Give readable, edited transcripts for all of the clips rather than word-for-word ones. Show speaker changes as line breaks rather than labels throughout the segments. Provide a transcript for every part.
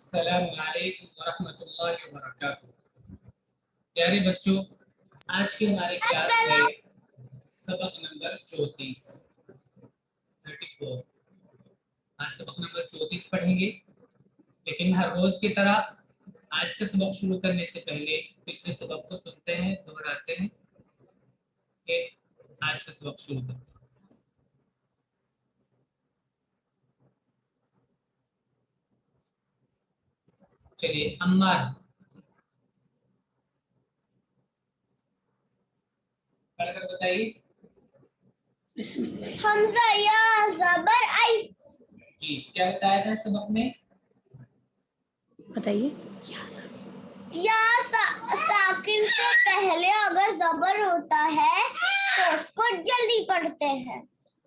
अस्सलाम वालेकुम वरहमतुल्लाहि वबरकातुहू। प्यारे बच्चों, आज की हमारी क्लास है सबक नंबर 34। आज सबक नंबर 34 पढ़ेंगे, लेकिन हर रोज की तरह आज का सबक शुरू करने से पहले पिछले सबक को सुनते हैं, दोहराते हैं। आज का सबक शुरू करते हैं। चलिए, अम्मार पढ़कर बताइए।
हमजा या ज़बर आई।
जी, क्या बताया था सबक में?
बताइए।
या साकिन से पहले अगर ज़बर होता है तो उसको जल्दी पढ़ते हैं।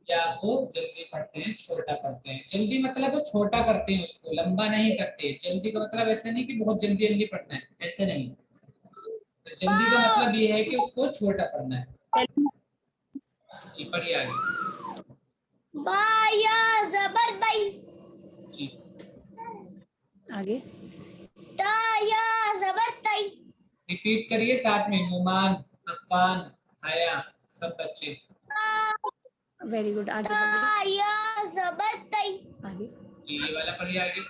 या को जल्दी पढ़ते हैं, छोटा पढ़ते हैं। जल्दी मतलब वो छोटा करते हैं, उसको लंबा नहीं करते। जल्दी का मतलब ऐसे नहीं कि बहुत जल्दी जल्दी पढ़ना है, ऐसे नहीं। तो जल्दी का मतलब ये है कि उसको छोटा पढ़ना है। जी, पढ़िए आगे।
बा या ज़बर बई।
जी,
आगे।
ता या ज़बर तई।
रिपीट करिए साथ में। नुमान, अफान, हया, सब बच्चे।
Very good. आगे
ता या ज़बर तई।
आगे।
जी, ये वाला पढ़िए आगे।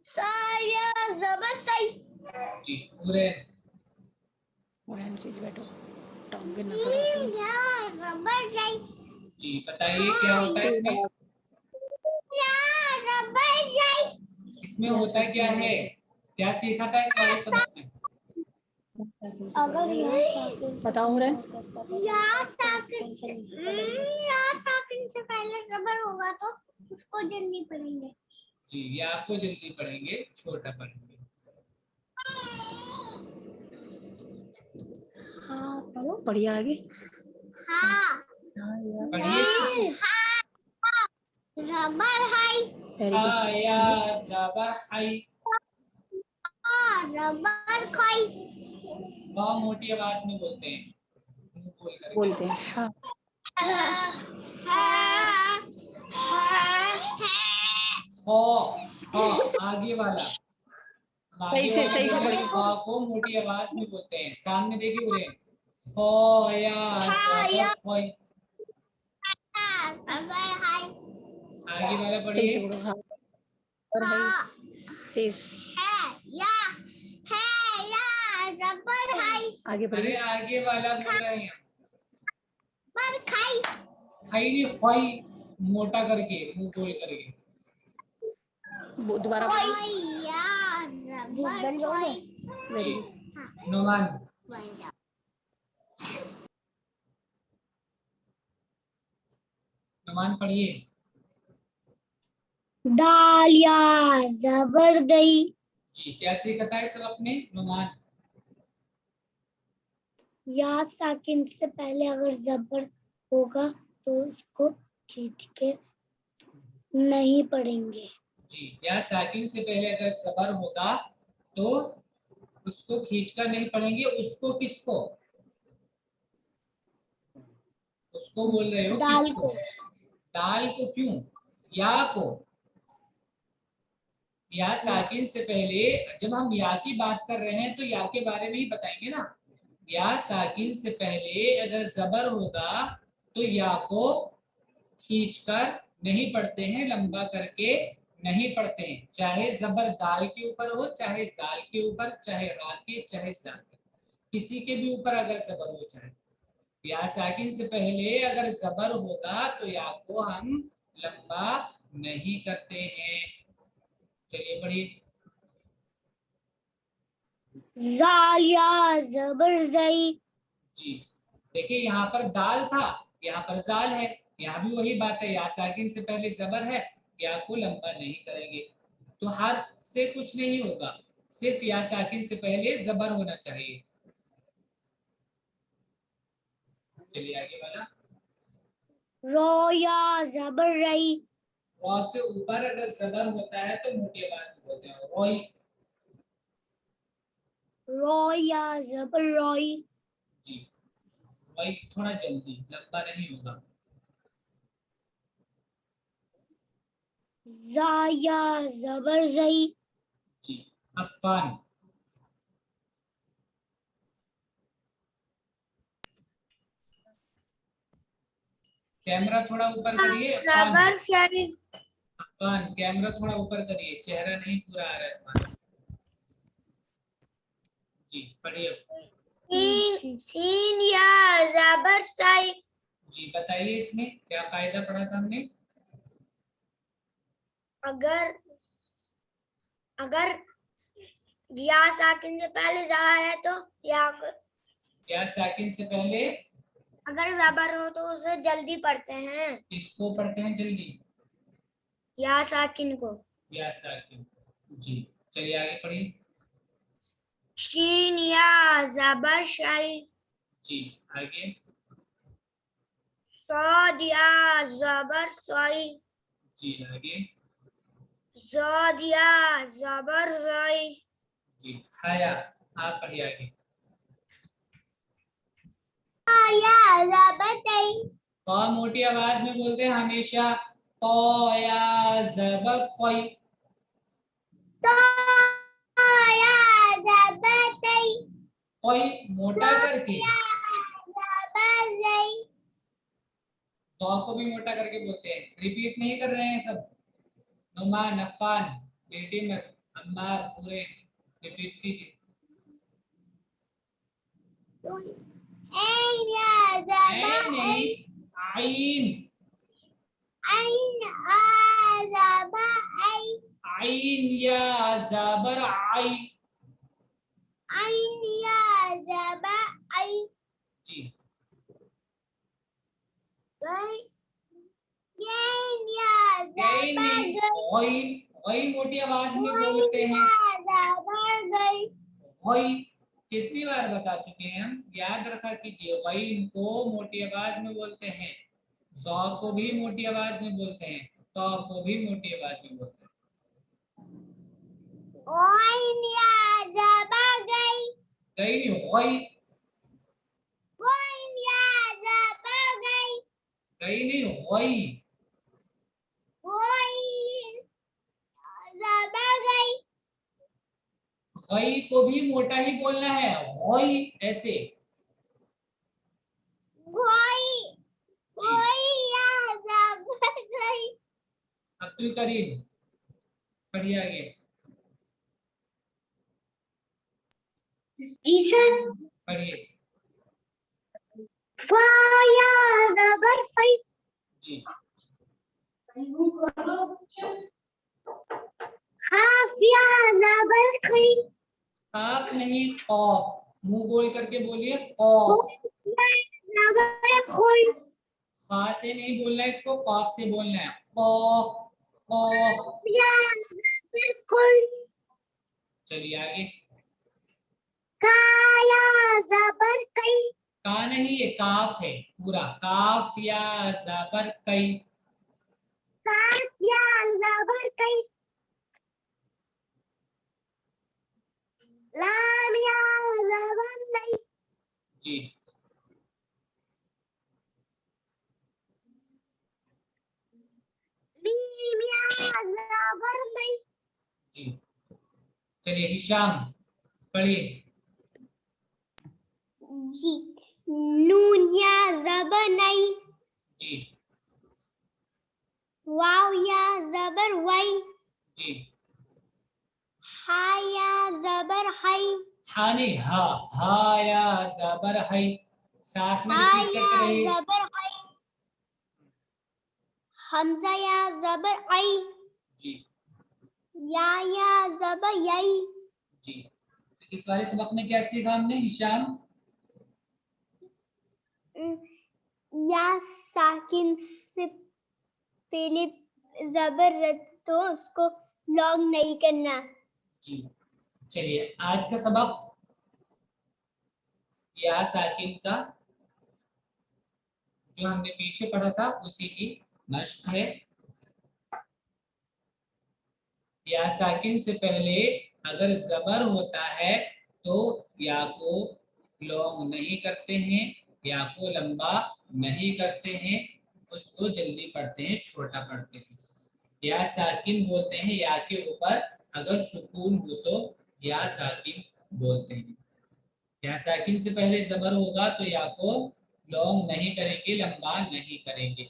सा या ज़बर तई।
जी, पूरे।
बैठो, टांगे ना करो।
या ज़बर जई।
जी, बताइए क्या होता है इसमें?
या ज़बर जई।
इसमें होता क्या है? क्या सीखा था इस वाले सबक में?
अगर या
बताऊं रे?
या साकिन से पहले ज़बर होगा तो उसको जल्दी पढ़ेंगे।
जी, ये आपको जल्दी पढ़ेंगे, छोटा पढ़ेंगे।
हाँ पढ़ो, पढ़िए आगे।
हाँ
पढ़िए इसको।
ज़बर हाई।
Very good.
हाया ज़बर हाई।
ज़बर खाई।
खा मोटी आवाज में बोलते हैं, मुंह खोल करके।
बोलते हैं हाँ।
खा, खा आगे वाला। हम आगे वाला
सही से
बोल रहे हैं,
पढ़िए।
खा को मोटी आवाज में बोलते हैं। सामने देखिए उरे। खाया ज़बर खाई।
ज़बर हाई।
आगे वाला
सही
पढ़िए।
से पढ़ो। हाँ और है तेज।
है या ज़बर हाई।
आगे
अरे
पढ़िए।
आगे वाला बोल रहे हैं।
पर खाई।
खाई नहीं, खाई मोटा करके, मुंह खोल करके।
दोबारा
या ज़बर खाई।
जी,
वेरी गुड।
नुमान। नुमान पढ़िए।
दाल या ज़बर दई।
जी, क्या सीखा था इस सबक में नुमान?
या साकिन से पहले अगर ज़बर होगा तो उसको खींच के नहीं पढ़ेंगे।
जी, या साकिन से पहले अगर ज़बर होगा तो उसको खींचकर नहीं पढ़ेंगे। उसको किसको? उसको बोल रहे हो?
दाल
किसको?
को।
दाल को क्यों? या को। या साकिन से पहले जब हम या की बात कर रहे हैं तो या के बारे में ही बताएंगे ना। या साकिन से पहले अगर ज़बर होगा तो या को खींचकर नहीं पढ़ते हैं, लंबा करके नहीं पढ़ते हैं। चाहे ज़बर दाल के ऊपर हो, चाहे जाल के ऊपर, चाहे रा के, चाहे सा के, किसी के भी ऊपर अगर ज़बर हो। चाहे या साकिन से पहले अगर ज़बर होगा तो या को हम लंबा नहीं करते हैं। चलिए पढ़िए।
जाल या ज़बर जई।
जी, देखिए यहाँ पर दाल था, यहाँ पर जाल है। यहाँ भी वही बात है, या साकिन से पहले ज़बर है, या को लंबा नहीं करेंगे। तो हर्फ से कुछ नहीं होगा, सिर्फ या साकिन से पहले ज़बर होना चाहिए। चलिए आगे वाला।
रो या ज़बर रई।
रॉ के ऊपर अगर ज़बर होता है तो मोटी आवाज में बोलते हैं रोई।
रो या ज़बर रोई।
जी, रोई थोड़ा जल्दी, लंबा नहीं होगा।
जाया जबर जई।
जी। अफ़ान। कैमरा थोड़ा ऊपर करिए अफ़ान।
जबर शई।
अफ़ान कैमरा थोड़ा ऊपर करिए, चेहरा नहीं पूरा आ रहा है अफ़ान। जी पढ़िए।
सीन या जबर सई।
जी बताइए इसमें क्या कायदा पढ़ा था हमने।
अगर अगर या साकिन से पहले ज़बर है तो या,
या साकिन से पहले
अगर जबर हो तो उसे जल्दी पढ़ते हैं,
किसको पढ़ते हैं जल्दी।
या साकिन को।
या साकिन। जी चलिए आगे पढ़िए।
शीन या जबर शई।
जी आगे।
सौद या जबर सोई।
जी आगे।
ज़ोद या जबर ज़ई।
जी हया। आप पढ़िए आगे।
या जबर तई।
तो मोटी आवाज में बोलते हैं हमेशा तो या जबर कोई।
तो या जबर तई।
कोई मोटा करके।
जबर जई।
सौ को भी मोटा करके बोलते हैं। रिपीट नहीं कर रहे हैं सब। नुमान अफ़ान बेटीमर अम्मार पूरे रिपीट कीजिए।
ऐन या जबर
नहीं आइन।
ऐन आ जबर ऐ।
आइन या जबर आई।
ऐन या जबर ऐ।
जी
गई। ऐन या
गई
जबर
नहीं
गई।
गई। गई मोटी आवाज में बोलते
ऐन
हैं।
या जबर गई।
गई कितनी बार बता चुके हैं हम, याद रखा कीजिए। गई को मोटी आवाज में बोलते हैं, ज़ौ को भी मोटी आवाज में बोलते हैं, तो को भी मोटी आवाज में बोलते हैं।
ऐन या जबर गई।
गई नहीं गई।
ऐन या जबर गई।
गई नहीं गई।
ऐन जबर गई।
गई को भी मोटा ही बोलना है, गई ऐसे।
गई।
जी
गई या जबर गई।
अब्दुल करीम पढ़िए आगे।
जी सर।
पढ़िए।
फा या जबर फई।
जी
खाफ या जबर खई।
खाफ नहीं कौफ। मुंह गोल करके बोलिए कौफ।
जबर खोई।
खा से नहीं बोलना है इसको, कौफ से बोलना है। कौफ कौफ।
या जबर खोई।
चलिए आगे।
का या जबर कई।
का नहीं ये काफ है पूरा। काफ या जबर कई।
काफ या जबर कई। लाम या जबर लई।
जी
मीम या जबर लई।
जी चलिए हिशाम पढ़िए।
जी। नून या जबर नई।
जी
वाव या जबर वई।
जी
हा या जबर हई।
हा नहीं हा या जबर है। साथ में
हा
रिपीट
या
करते रहिए।
जबर हई। हमजा या जबर आई।
जी
या जबर यई।
जी इस वाले सबक में क्या सीखा हमने हिशाम।
या साकिन से पहले जबर रख तो उसको लॉन्ग नहीं करना।
जी चलिए आज का सबक या साकिन का जो हमने पीछे पढ़ा था उसी की मश्क है। या साकिन से पहले अगर जबर होता है तो या को लॉन्ग नहीं करते हैं, या को लंबा नहीं करते हैं, उसको जल्दी पढ़ते हैं, छोटा पढ़ते हैं। या साकिन बोलते हैं, या के ऊपर अगर सुकून हो तो या साकिन बोलते हैं। या साकिन से पहले जबर होगा तो या को लॉन्ग नहीं करेंगे, लंबा नहीं करेंगे।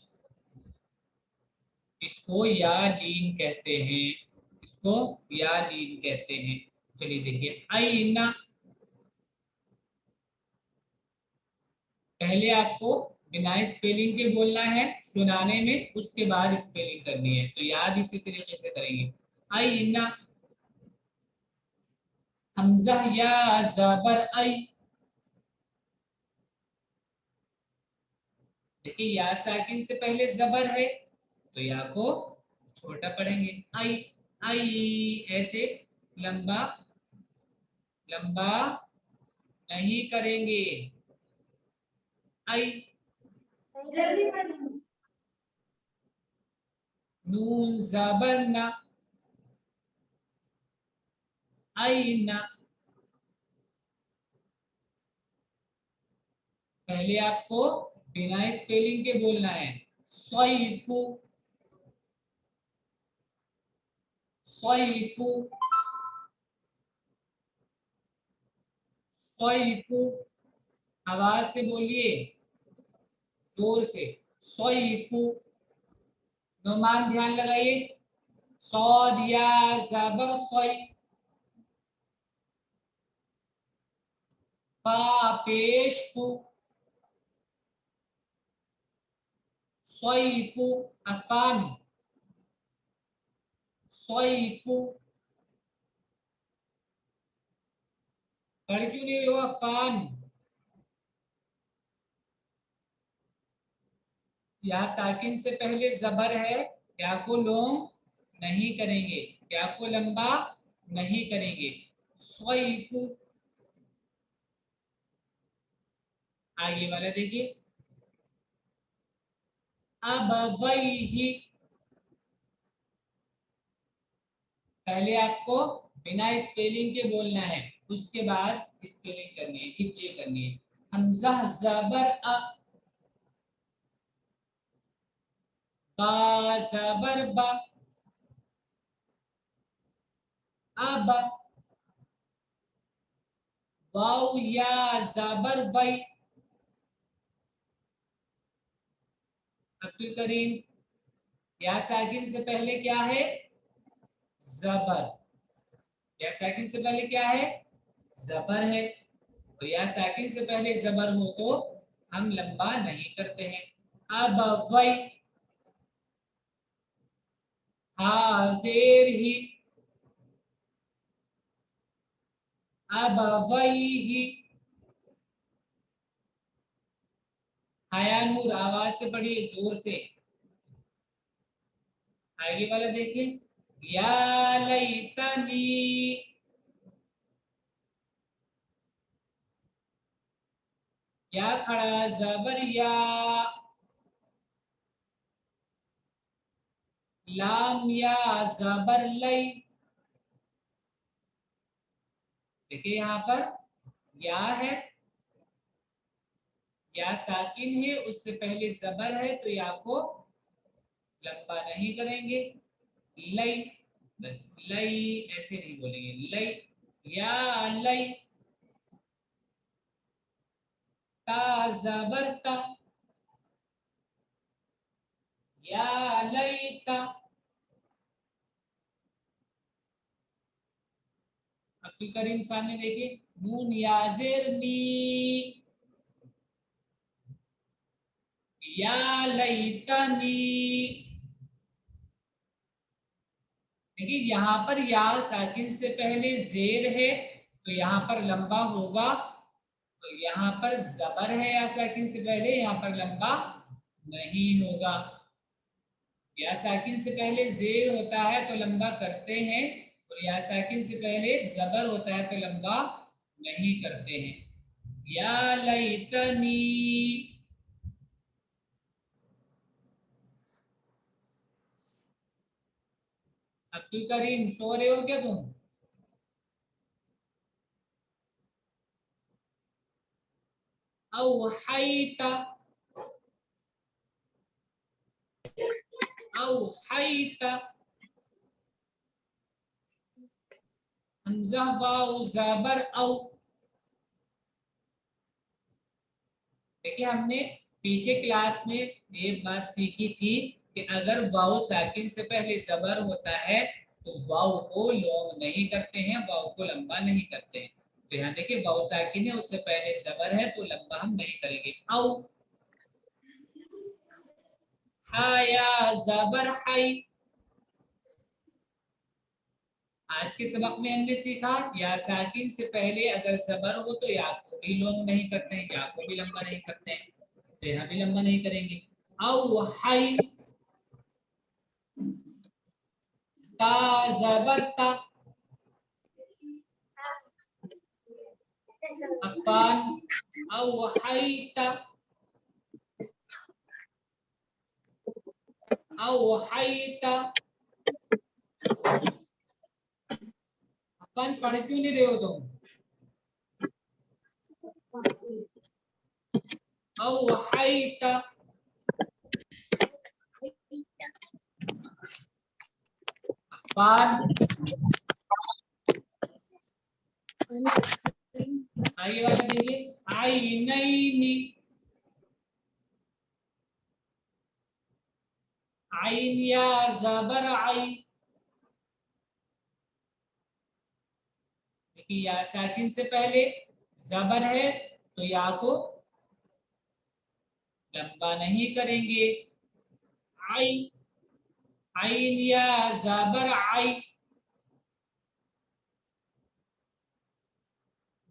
इसको या लीन कहते हैं, इसको या लीन कहते हैं। चलिए देखिए, आईना, पहले आपको बिना स्पेलिंग के बोलना है सुनाने में, उसके बाद स्पेलिंग करनी है, तो याद इसी तरीके से करेंगे। आईना, हमजा या ज़बर आई। देखिए या साकिन से पहले जबर है तो या को छोटा पढ़ेंगे, आई। आई ऐसे लंबा लंबा नहीं करेंगे, आई।
जल्दी पढ़ो।
नून जबर ना, आई ना। पहले आपको बिना स्पेलिंग के बोलना है, सॉइफू, सॉइफू, सॉइफू। आवाज से बोलिए, जोर से, सॉइफू। नुमान ध्यान लगाइए, सौद या जबर सोई, फा पेश फू, सोईफू, अफान, सोईफू। पढ़ क्यों नहीं रहे हो अफान? या साकिन से पहले जबर है, या को लोंग नहीं करेंगे, या को लंबा नहीं करेंगे, सोईफू। आगे वाला देखिए, अब वही, पहले आपको बिना स्पेलिंग के बोलना है, उसके बाद स्पेलिंग करनी है, हिज्जे करनी है। हमजा जबर अ, बा जबर बा, अब। वाव या जबर वई, अब्दुल करीम। या साकिन से पहले क्या है? जबर। या साकिन से पहले क्या है? जबर है। तो या साकिन से पहले जबर हो तो हम लंबा नहीं करते हैं। अब वही, हाजिर ही, अब वही। हया नूर, आवाज से पढ़िए, जोर से। आगे वाला देखिए, या लैतनी, या खड़ा जबर या, लाम या जबर लई। देखिए यहाँ पर या है, या साकिन है, उससे पहले जबर है तो या को लंबा नहीं करेंगे, लई, बस लई ऐसे नहीं बोलेंगे, लई। या लई, ता जबर ता, या लई ता। अब्दुल करीम सामने देखिए, नून याजिर नी, या लईतनी। देखिए यहाँ पर या साकिन से पहले जेर है तो यहाँ पर लंबा होगा, तो यहाँ पर जबर है या साकिन से पहले, यहाँ पर लंबा नहीं होगा। या साकिन से पहले जेर होता है तो लंबा करते हैं, और या साकिन से पहले जबर होता है तो लंबा नहीं करते हैं। या लैतनी, अब्दुल करीम सो रहे हो क्या तुम? औहाइता, औहाइता, हमजा वाव ज़बर औ। देखिए हमने पीछे क्लास में ये बात सीखी थी कि अगर वाव साकिन से पहले जबर होता है तो वाव को लॉन्ग नहीं करते हैं, वाव को लंबा नहीं करते हैं। तो यहाँ देखिए वाव साकिन है, उससे पहले जबर है तो लंबा हम नहीं करेंगे। औ हाया जबर हाई। आज के सबक में हमने सीखा या साकिन से पहले अगर जबर हो तो या को भी लॉन्ग नहीं करते हैं, या को भी लंबा नहीं करते हैं, तो यहाँ भी लंबा नहीं करेंगे। औ हाई ता जबर ता। अफान औ हाई ता औ हाई ता। अफान पढ़ क्यों नहीं रहे हो तुम? औ हाई ता। अफान आगे वाला देखिए आई नई। आइन या जबर आई। देखिए या साकिन से पहले जबर है तो या को लंबा नहीं करेंगे। आई आइन या जबर आई।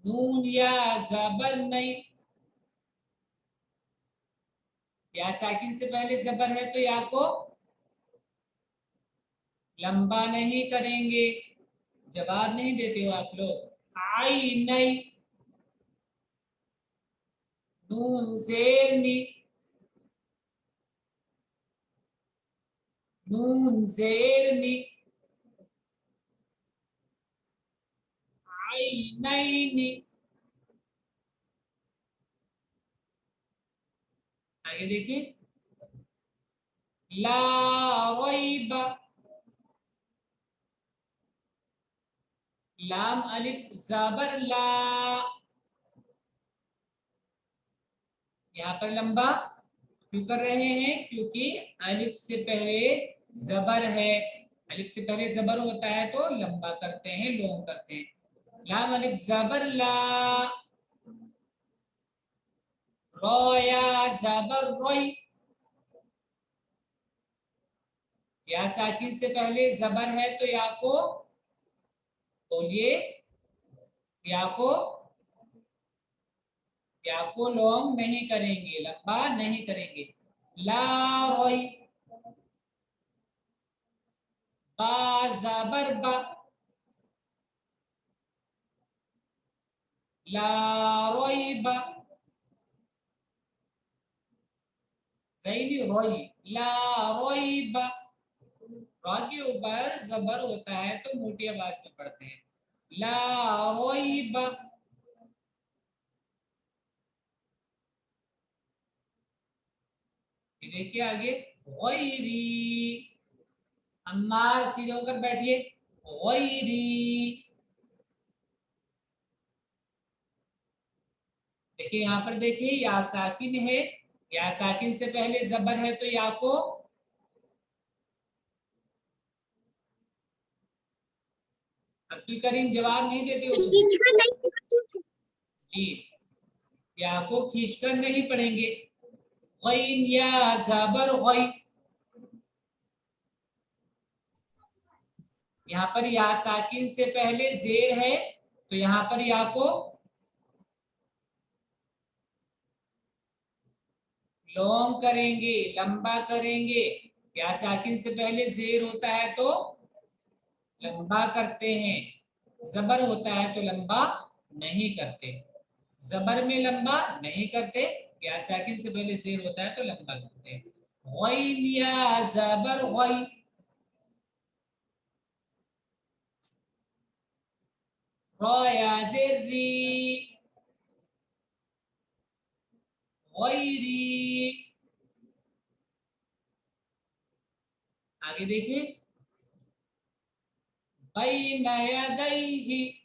नून या जबर नहीं। या साकिन से पहले जबर है तो या को लंबा नहीं करेंगे। जवाब नहीं देते हो आप लोग। आई नहीं। नून जेर नी। नून जेर नी। आई नहीं नी। आगे देखिए ला रैब। लाम अलिफ जबर ला। यहाँ पर लंबा क्यों कर रहे हैं? क्योंकि अलिफ से पहले जबर है। अलिफ से पहले जबर होता है तो लंबा करते हैं, लॉन्ग करते हैं। लाम अलिफ जबर ला। रोया जबर रोई। या साकिन से पहले जबर है तो या को बोलिए, या को लॉन्ग नहीं करेंगे, लंबा नहीं करेंगे। ला रोई। बा जबर बा। ला रोई बा। रोई ला रोई बा। रा के ऊपर जबर होता है तो मोटी आवाज में पढ़ते हैं। ला रोई बा। देखिए आगे गैरी। अम्मार सीधे होकर बैठिए। गैरी। देखिए यहाँ पर देखिए या साकिन है, या साकिन से पहले जबर है तो या को अब्दुल करीम जवाब नहीं देते हो तुम? जी या को खींचकर नहीं पढ़ेंगे। गैन या जबर गै। यहाँ पर या साकिन से पहले जेर है तो यहाँ पर या को लॉन्ग करेंगे, लंबा करेंगे। या साकिन से पहले जेर होता है तो लंबा करते हैं, जबर होता है तो लंबा नहीं करते। जबर में लंबा नहीं करते, या साकिन से पहले जेर होता है तो लंबा करते हैं। गैन या जबर गै। रा या जेर री। गैरी। आगे देखिए बैन यदैहि,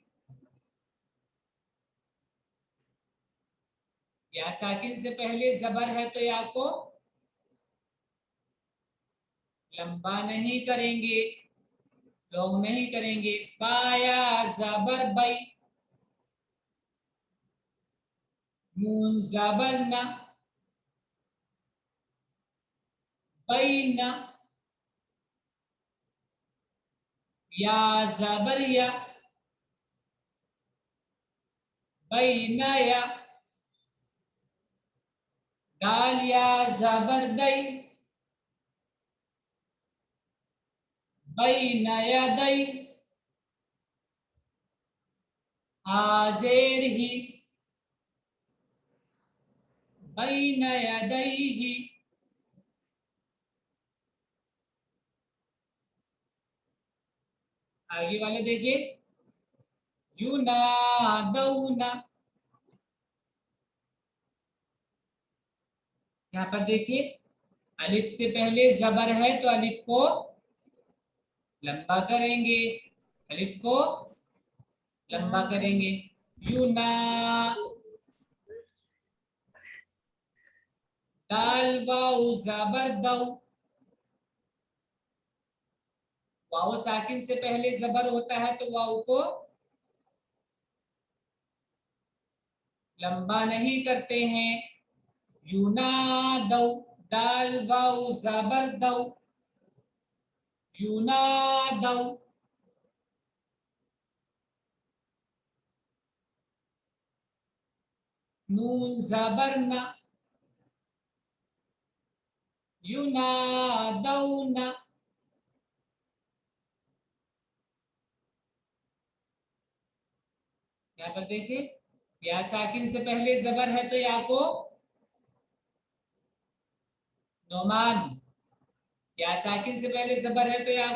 या साकिन से पहले जबर है तो या को लंबा नहीं करेंगे, लॉन्ग नहीं करेंगे। बाया जबर बै, नून जबर ना, बैना, या जबर या, बैना या, दाल या जबर दै, बैना यदै, हाजिर ही, बैन यदैहि, आगे वाले देखिए, युनादौना, यहाँ पर देखिए अलिफ से पहले जबर है तो अलिफ को लंबा करेंगे, अलिफ को लंबा करेंगे। युना, दाल वाउ जबर दौ, वाउ साकिन से पहले जबर होता है तो वाउ को लंबा नहीं करते हैं। युनादौ, दाल वाउ जबर दौ, युनादौ। नून जबर ना, युनादौना, यहाँ पर देखिए या साकिन से पहले जबर है तो या को नोमान, या साकिन से पहले जबर है तो या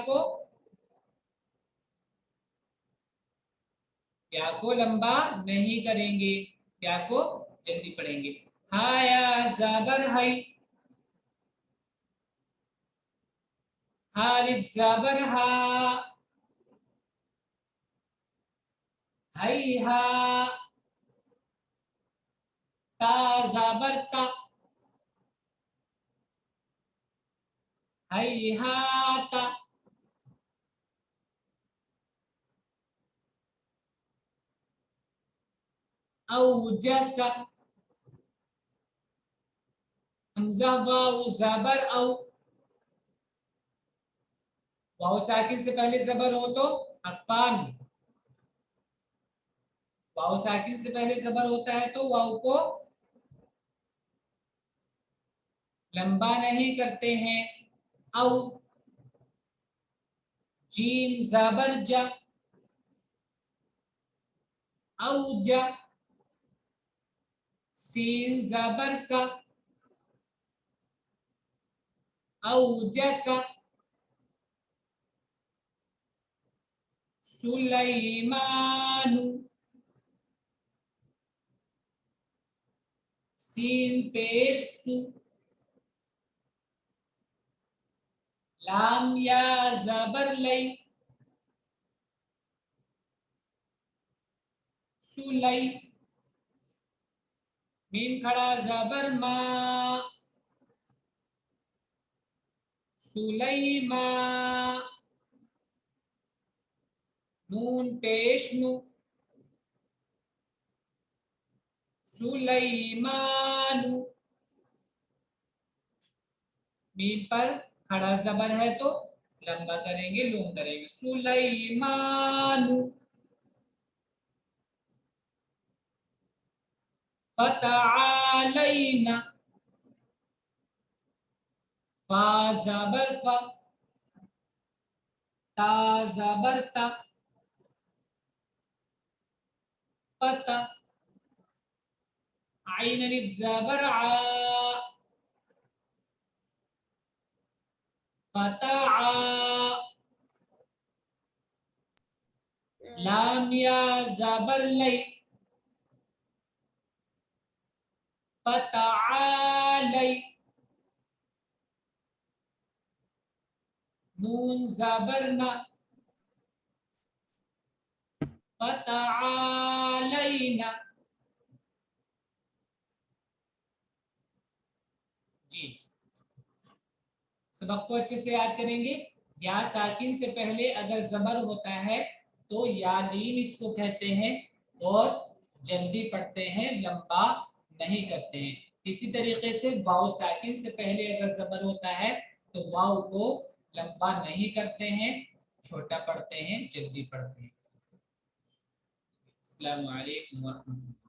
को लंबा नहीं करेंगे, या को जल्दी पढ़ेंगे। हाया जबर है, हालिफ जबर हा, हैहा, ता जबर ता, हैहाता, औजसा, हमजा वाउ जबर औ, वाउ साकिन से पहले जबर हो तो अफान, वाउ साकिन से पहले जबर होता है तो वाउ को लंबा नहीं करते हैं। औ, जीम जबर जा, औजा, सीन जबर सा, औजसा, सुलैमानु, सीन पेश सु, लाम या जबर लै, सुलै, मीम खड़ा जबर मा, सुलैमा, नून पेश नु, सुलैमानु, मीम पर खड़ा जबर है तो लंबा करेंगे, लूम करेंगे। सुलैमानु, फतआलैना, फा जबर फा, ता जबर ता, पता, आइन अलिफ जबर आ, फतआ, लाम या जबर लै, फतआलै, नून जबर ना, फतआलैना। जी, सबक को अच्छे से याद करेंगे। या साकिन से पहले अगर जबर होता है तो यादीन इसको कहते हैं और जल्दी पढ़ते हैं, लंबा नहीं करते हैं। इसी तरीके से वाव साकिन से पहले अगर जबर होता है तो वाव को लंबा नहीं करते हैं, छोटा पढ़ते हैं, जल्दी पढ़ते हैं। अस्सलामु अलैकुम व रहमतुल्लाह।